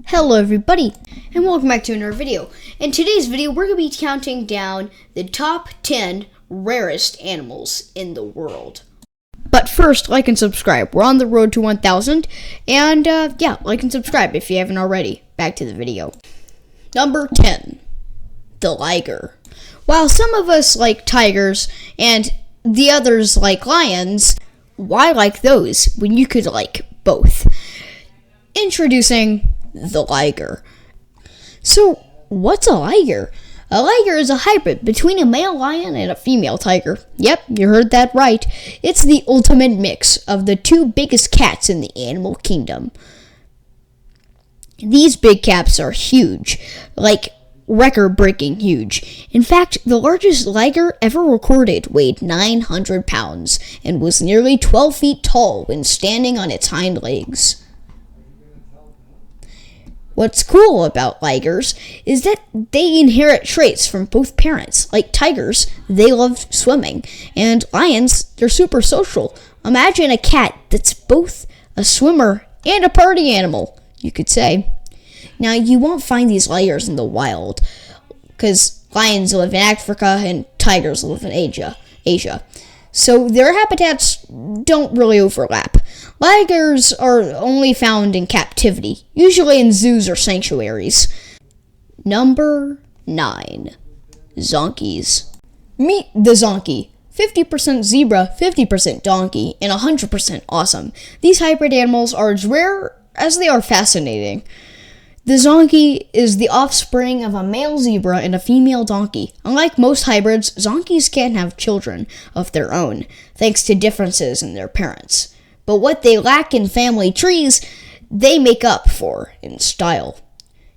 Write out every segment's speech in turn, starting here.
Hello everybody, and welcome back to another video. In today's video, we're going to be counting down the top 10 rarest animals in the world. But first, like and subscribe. We're on the road to 1,000, and like and subscribe if you haven't already. Back to the video. Number 10, the liger. While some of us like tigers, and the others like lions, why like those when you could like both? Introducing the liger. So, what's a liger? A liger is a hybrid between a male lion and a female tiger. Yep, you heard that right. It's the ultimate mix of the two biggest cats in the animal kingdom. These big cats are huge, like record-breaking huge. In fact, the largest liger ever recorded weighed 900 pounds and was nearly 12 feet tall when standing on its hind legs. What's cool about ligers is that they inherit traits from both parents. Like tigers, they love swimming, and lions, they're super social. Imagine a cat that's both a swimmer and a party animal, you could say. Now, you won't find these ligers in the wild, because lions live in Africa and tigers live in Asia. So their habitats don't really overlap. Ligers are only found in captivity, usually in zoos or sanctuaries. Number 9. Zonkies. Meet the zonkey. 50% zebra, 50% donkey, and 100% awesome. These hybrid animals are as rare as they are fascinating. The zonkey is the offspring of a male zebra and a female donkey. Unlike most hybrids, zonkies can't have children of their own, thanks to differences in their parents. But what they lack in family trees, they make up for in style.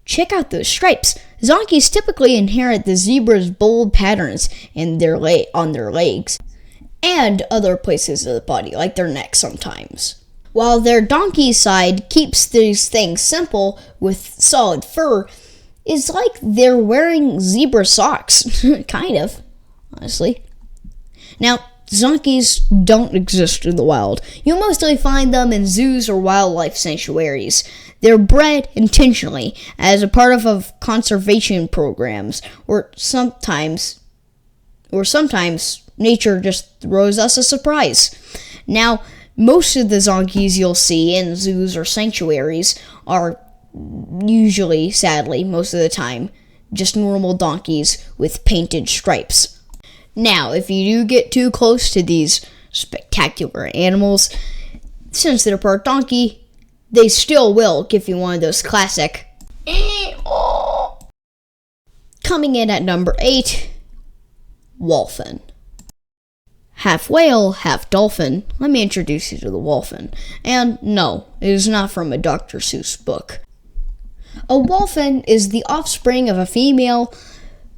Check out those stripes. Zonkies typically inherit the zebra's bold patterns on their legs and other places of the body, like their neck sometimes. While their donkey side keeps these things simple with solid fur, it's like they're wearing zebra socks. Kind of, honestly. Now, zonkies don't exist in the wild. You'll mostly find them in zoos or wildlife sanctuaries. They're bred intentionally as a part of conservation programs, or sometimes nature just throws us a surprise. Now, most of the zonkies you'll see in zoos or sanctuaries are usually, sadly, most of the time, just normal donkeys with painted stripes. Now, if you do get too close to these spectacular animals, since they're part donkey, they still will give you one of those classic Coming in at number 8, Wolfen. Half whale, half dolphin. Let me introduce you to the wolfen. And no, it is not from a Dr. Seuss book. A wolfen is the offspring of a female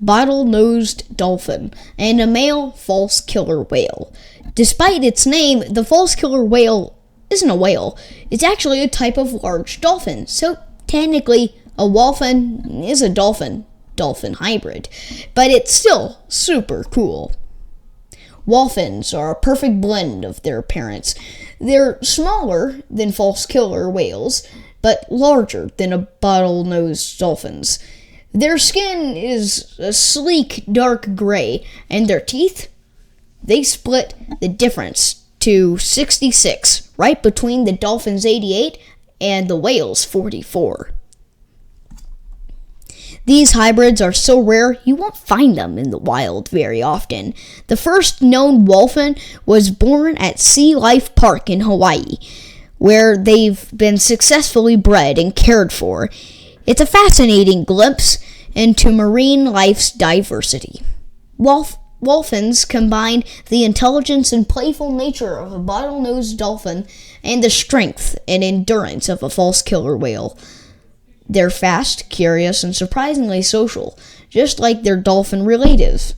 bottle-nosed dolphin and a male false killer whale. Despite its name, the false killer whale isn't a whale. It's actually a type of large dolphin. So technically, a wolfen is a dolphin hybrid. But it's still super cool. Wolfens are a perfect blend of their parents. They're smaller than false killer whales, but larger than a bottle-nosed dolphins. Their skin is a sleek dark gray, and their teeth, they split the difference to 66, right between the dolphin's 88 and the whale's 44. These hybrids are so rare, you won't find them in the wild very often. The first known wolfen was born at Sea Life Park in Hawaii, where they've been successfully bred and cared for. It's a fascinating glimpse into marine life's diversity. Wolfens combine the intelligence and playful nature of a bottlenose dolphin and the strength and endurance of a false killer whale. They're fast, curious, and surprisingly social, just like their dolphin relatives.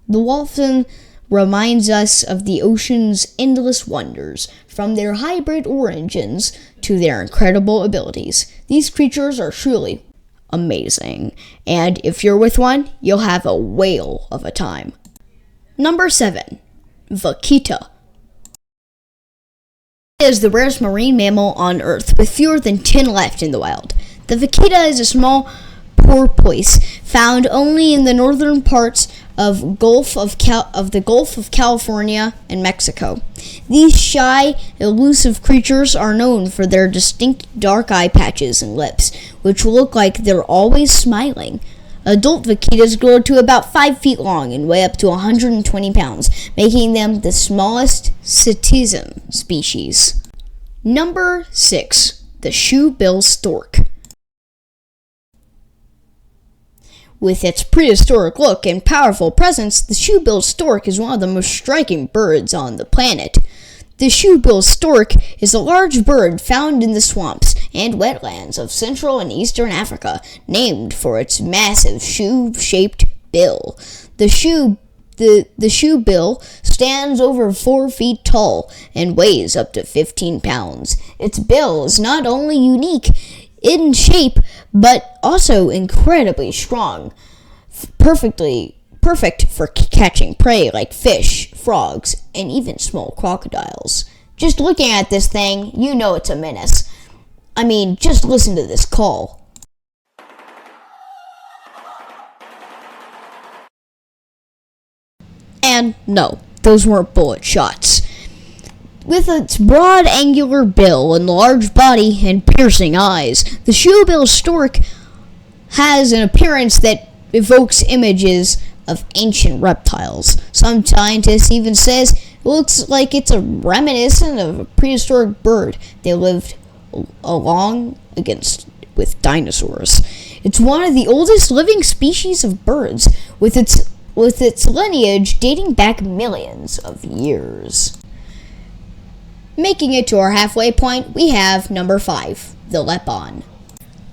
The wolfen reminds us of the ocean's endless wonders, from their hybrid origins to their incredible abilities. These creatures are truly amazing, and if you're with one, you'll have a whale of a time. Number 7. Vaquita. It is the rarest marine mammal on Earth, with fewer than 10 left in the wild. The vaquita is a small porpoise found only in the northern parts of the Gulf of California and Mexico. These shy, elusive creatures are known for their distinct dark eye patches and lips, which look like they're always smiling. Adult vaquitas grow to about 5 feet long and weigh up to 120 pounds, making them the smallest citizen species. Number 6. The shoe-bill stork. With its prehistoric look and powerful presence, the shoe-billed stork is one of the most striking birds on the planet. The shoe-billed stork is a large bird found in the swamps and wetlands of Central and Eastern Africa, named for its massive shoe-shaped bill. The shoe bill stands over 4 feet tall and weighs up to 15 pounds. Its bill is not only unique in shape, but also incredibly strong, perfect for catching prey like fish, frogs, and even small crocodiles. Just looking at this thing, you know it's a menace. I mean, just listen to this call. And no, those weren't bullet shots. With its broad angular bill and large body and piercing eyes, the shoe-bill stork has an appearance that evokes images of ancient reptiles. Some scientists even says it looks like it's a reminiscent of a prehistoric bird they lived along with dinosaurs. It's one of the oldest living species of birds, with its lineage dating back millions of years. Making it to our halfway point, we have number 5, the lepon.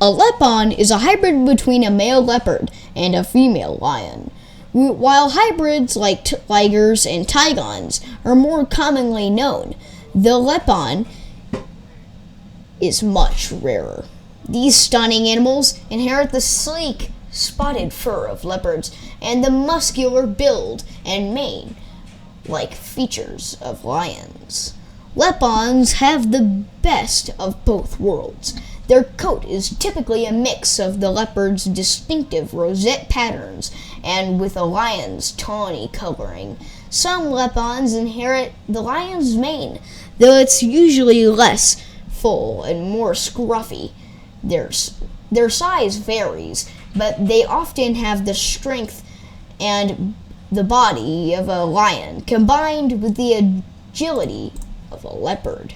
A lepon is a hybrid between a male leopard and a female lion. While hybrids like tigers and tigons are more commonly known, the lepon is much rarer. These stunning animals inherit the sleek, spotted fur of leopards and the muscular build and mane-like features of lions. Lepons have the best of both worlds. Their coat is typically a mix of the leopard's distinctive rosette patterns and with a lion's tawny coloring. Some lepons inherit the lion's mane, though it's usually less full and more scruffy. Their size varies, but they often have the strength and the body of a lion combined with the agility of a leopard.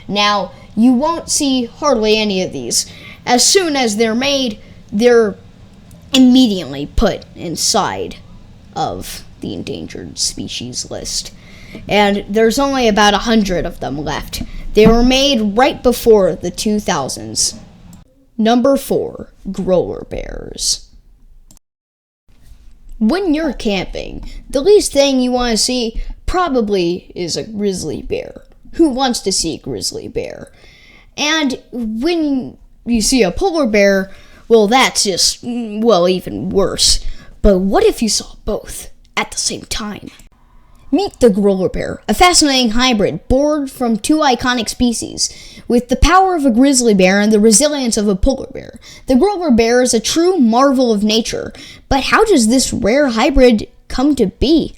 Now, you won't see hardly any of these. As soon as they're made, they're immediately put inside of the endangered species list. And there's only about 100 of them left. They were made right before the 2000s. Number 4, growler bears. When you're camping, the least thing you want to see probably is a grizzly bear. Who wants to see a grizzly bear? And when you see a polar bear, well, that's just, even worse. But what if you saw both at the same time? Meet the growler bear, a fascinating hybrid born from 2 iconic species. With the power of a grizzly bear and the resilience of a polar bear, the growler bear is a true marvel of nature. But how does this rare hybrid come to be?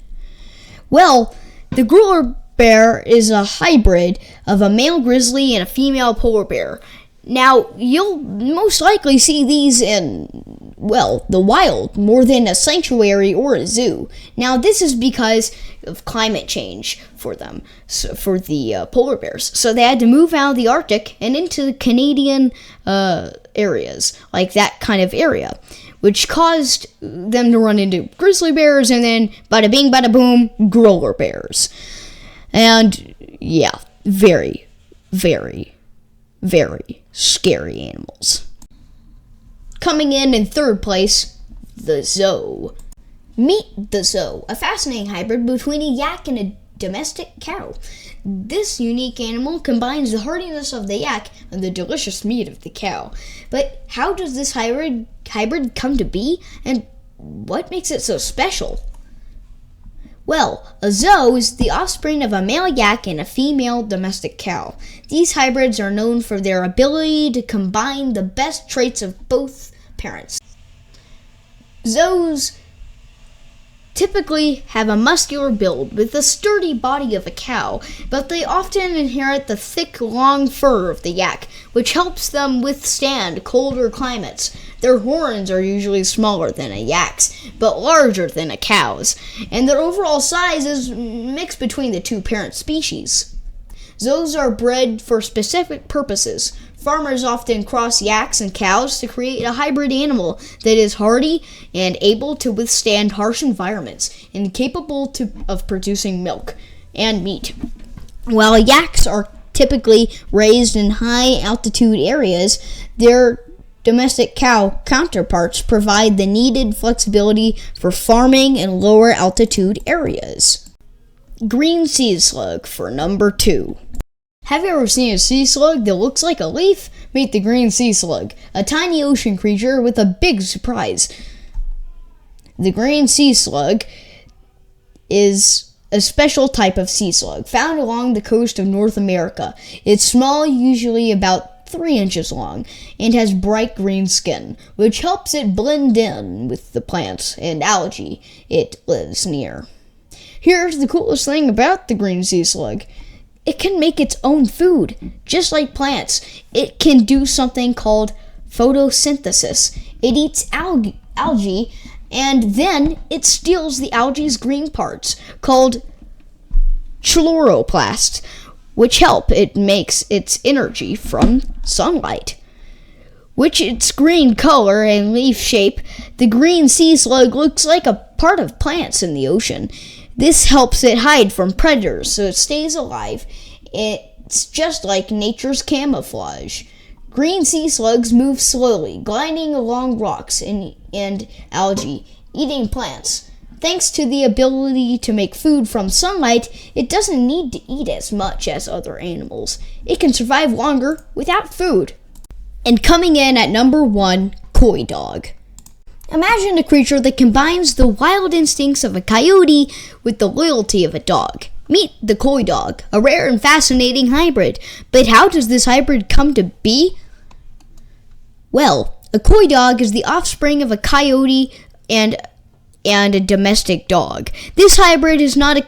Well, the growler bear is a hybrid of a male grizzly and a female polar bear. Now, you'll most likely see these in, the wild more than a sanctuary or a zoo. Now, this is because of climate change for them, for the polar bears. So they had to move out of the Arctic and into the Canadian areas, like that kind of area, which caused them to run into grizzly bears and then bada bing, bada boom, growler bears. And yeah, very, very, very scary animals. Coming in 3rd place, the Zoe. Meet the Zoe, a fascinating hybrid between a yak and a domestic cow. This unique animal combines the hardiness of the yak and the delicious meat of the cow. But how does this hybrid come to be, and what makes it so special? Well, a zoo is the offspring of a male yak and a female domestic cow. These hybrids are known for their ability to combine the best traits of both parents. Zoos typically have a muscular build with the sturdy body of a cow, but they often inherit the thick, long fur of the yak, which helps them withstand colder climates. Their horns are usually smaller than a yak's, but larger than a cow's, and their overall size is mixed between the two parent species. Zoos are bred for specific purposes. Farmers often cross yaks and cows to create a hybrid animal that is hardy and able to withstand harsh environments and capable of producing milk and meat. While yaks are typically raised in high altitude areas, their domestic cow counterparts provide the needed flexibility for farming in lower altitude areas. Green sea slug for number 2. Have you ever seen a sea slug that looks like a leaf? Meet the green sea slug, a tiny ocean creature with a big surprise. The green sea slug is a special type of sea slug found along the coast of North America. It's small, usually about 3 inches long, and has bright green skin, which helps it blend in with the plants and algae it lives near. Here's the coolest thing about the green sea slug. It can make its own food, just like plants. It can do something called photosynthesis. It eats algae, and then it steals the algae's green parts, called chloroplasts, which help it makes its energy from sunlight. With its green color and leaf shape, the green sea slug looks like a part of plants in the ocean. This helps it hide from predators so it stays alive. It's just like nature's camouflage. Green sea slugs move slowly, gliding along rocks and algae, eating plants. Thanks to the ability to make food from sunlight, it doesn't need to eat as much as other animals. It can survive longer without food. And coming in at number 1, coy dog. Imagine a creature that combines the wild instincts of a coyote with the loyalty of a dog. Meet the coy dog, a rare and fascinating hybrid. But how does this hybrid come to be? Well, a coy dog is the offspring of a coyote and a domestic dog. This hybrid is not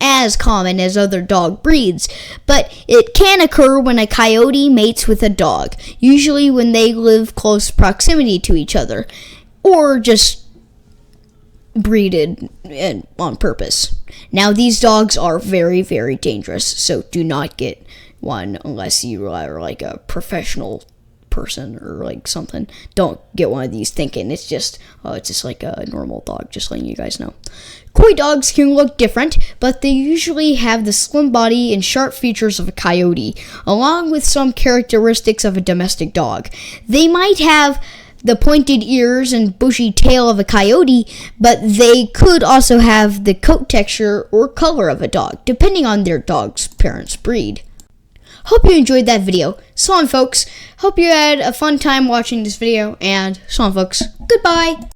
as common as other dog breeds, but it can occur when a coyote mates with a dog, usually when they live close proximity to each other, or just breeded on purpose. Now, these dogs are very, very dangerous, so do not get one unless you are like a professional person or like something. Don't get one of these thinking it's just like a normal dog, just letting you guys know. Coy dogs can look different, but they usually have the slim body and sharp features of a coyote, along with some characteristics of a domestic dog. They might have the pointed ears and bushy tail of a coyote, but they could also have the coat texture or color of a dog, depending on their dog's parents' breed. Hope you enjoyed that video. So long, folks. Hope you had a fun time watching this video, and so long, folks. Goodbye.